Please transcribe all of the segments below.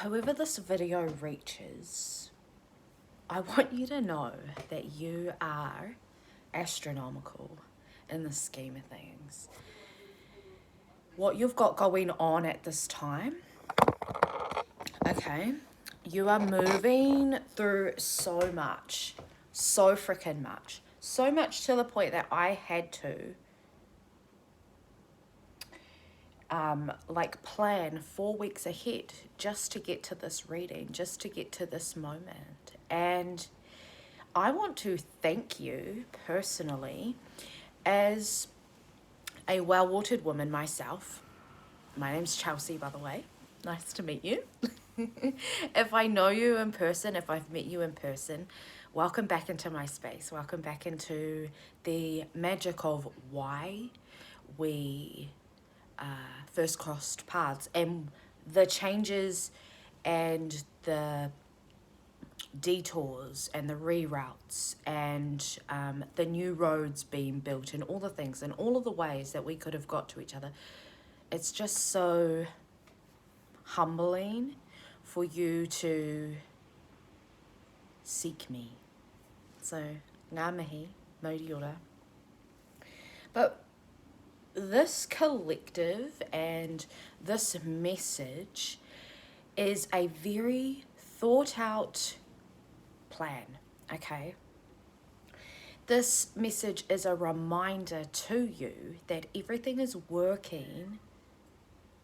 whoever this video reaches, I want you to know that you are astronomical in the scheme of things. What you've got going on at this time, okay, you are moving through so much, so freaking much. So much to the point that I had to plan 4 weeks ahead just to get to this reading, just to get to this moment. And I want to thank you personally as a well-watered woman myself. My name's Chelsea, by the way. Nice to meet you. If I know you in person, if I've met you in person, welcome back into my space. Welcome back into the magic of why we first crossed paths and the changes and the detours and the reroutes and the new roads being built and all the things and all of the ways that we could have got to each other. It's just so humbling for you to seek me. So, ngā mihi, Mauri Ora. But this collective and this message is a very thought out plan, okay? This message is a reminder to you that everything is working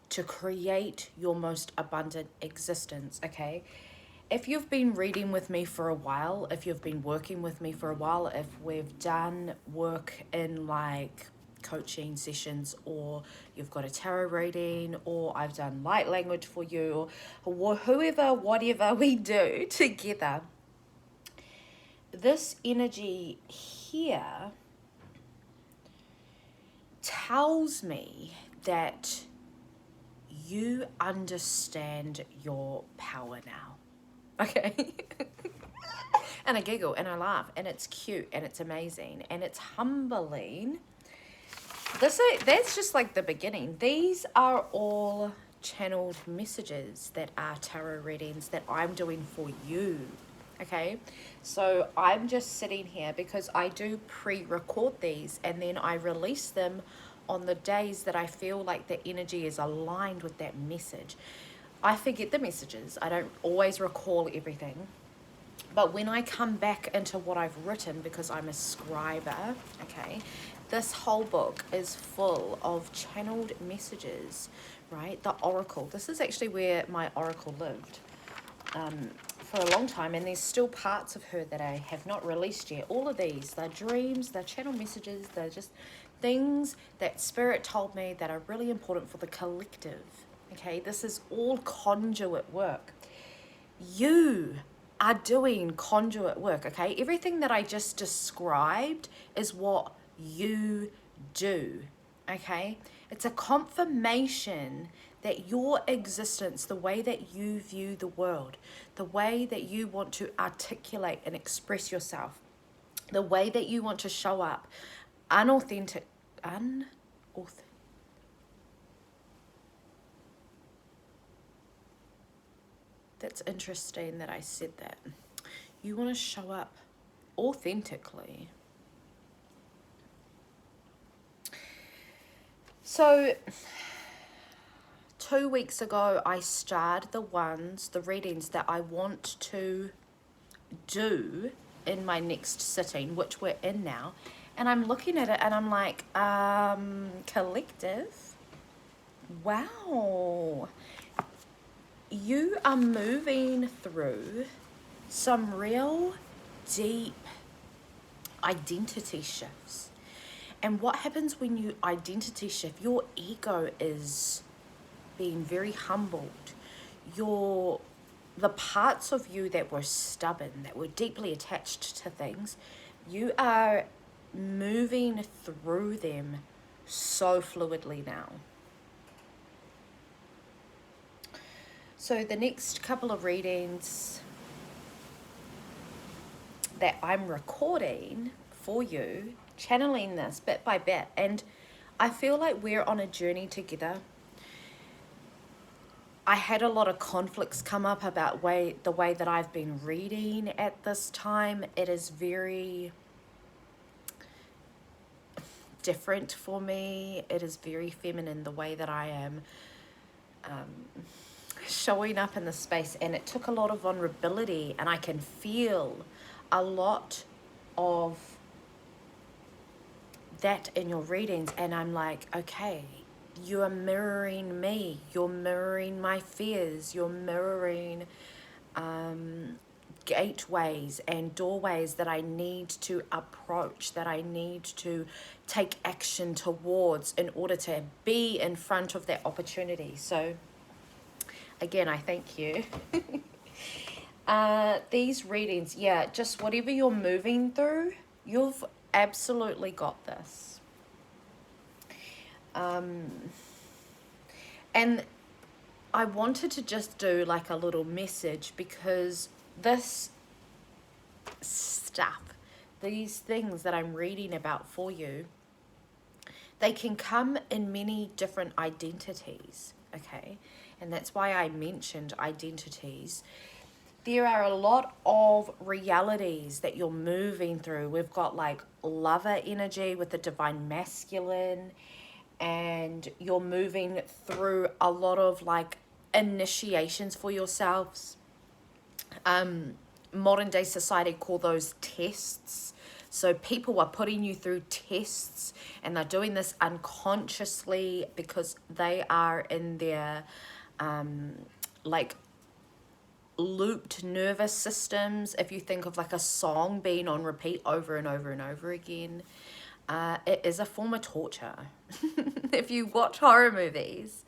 to create your most abundant existence, okay? If you've been reading with me for a while, if you've been working with me for a while, if we've done work in like coaching sessions, or you've got a tarot reading, or I've done light language for you, or whoever, whatever we do together, this energy here tells me that you understand your power now. Okay? And I giggle and I laugh and it's cute and it's amazing and it's humbling. That's just like the beginning. These are all channeled messages that are tarot readings that I'm doing for you. Okay? So I'm just sitting here because I do pre-record these and then I release them on the days that I feel like the energy is aligned with that message. I forget the messages. I don't always recall everything. But when I come back into what I've written, because I'm a scriber, okay, this whole book is full of channeled messages, right? The oracle. This is actually where my oracle lived for a long time, and there's still parts of her that I have not released yet. All of these, they're dreams, they're channel messages, they're just things that spirit told me that are really important for the collective. Okay, this is all conduit work. You are doing conduit work, okay? Everything that I just described is what you do, okay? It's a confirmation that your existence, the way that you view the world, the way that you want to articulate and express yourself, the way that you want to show up, unauthentic. That's interesting that I said that. You want to show up authentically. So 2 weeks ago, I started the readings that I want to do in my next sitting, which we're in now. And I'm looking at it and I'm like, collective? Wow. You are moving through some real deep identity shifts. And what happens when you identity shift? Your ego is being very humbled. The parts of you that were stubborn, that were deeply attached to things, you are moving through them so fluidly now. So the next couple of readings that I'm recording for you, channeling this bit by bit, and I feel like we're on a journey together. I had a lot of conflicts come up about the way that I've been reading at this time. It is very different for me. It is very feminine, the way that I am showing up in the space, and it took a lot of vulnerability, and I can feel a lot of that in your readings, and I'm like, okay, you are mirroring me, you're mirroring my fears, you're mirroring gateways and doorways that I need to approach, that I need to take action towards in order to be in front of that opportunity. So again, I thank you. These readings, yeah, just whatever you're moving through, you've absolutely got this. And I wanted to just do like a little message, because this stuff, these things that I'm reading about for you, they can come in many different identities, okay? And that's why I mentioned identities. There are a lot of realities that you're moving through. We've got like lover energy with the divine masculine, and you're moving through a lot of like initiations for yourselves. Modern day society call those tests. So people are putting you through tests, and they're doing this unconsciously because they are in their like looped nervous systems. If you think of like a song being on repeat over and over and over again, it is a form of torture. If you watch horror movies,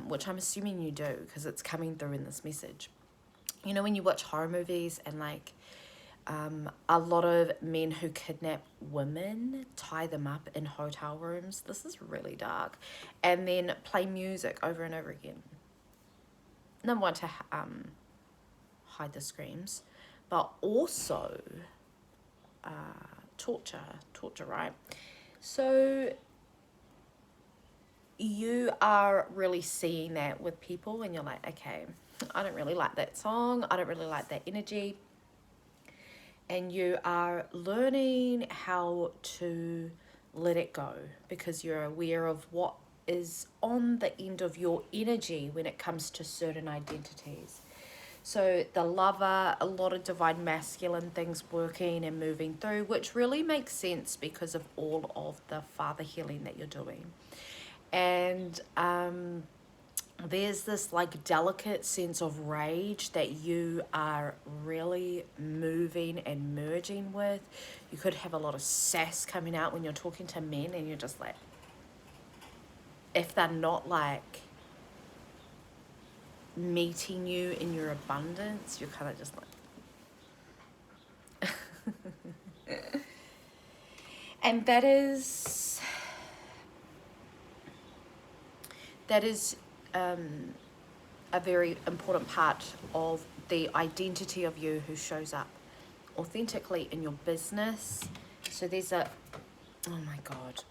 which I'm assuming you do because it's coming through in this message. You know, when you watch horror movies and like a lot of men who kidnap women, tie them up in hotel rooms. This is really dark. And then play music over and over again. Number one, to hide the screams, but also torture, right? So you are really seeing that with people, and you're like, okay, I don't really like that song, I don't really like that energy. And you are learning how to let it go, because you're aware of what is on the end of your energy when it comes to certain identities. So the lover, a lot of divine masculine things working and moving through, which really makes sense because of all of the father healing that you're doing. And there's this like delicate sense of rage that you are really moving and merging with. You could have a lot of sass coming out when you're talking to men, and you're just like, if they're not like meeting you in your abundance, you're kind of just like and that is a very important part of the identity of you who shows up authentically in your business. So there's a, oh my God,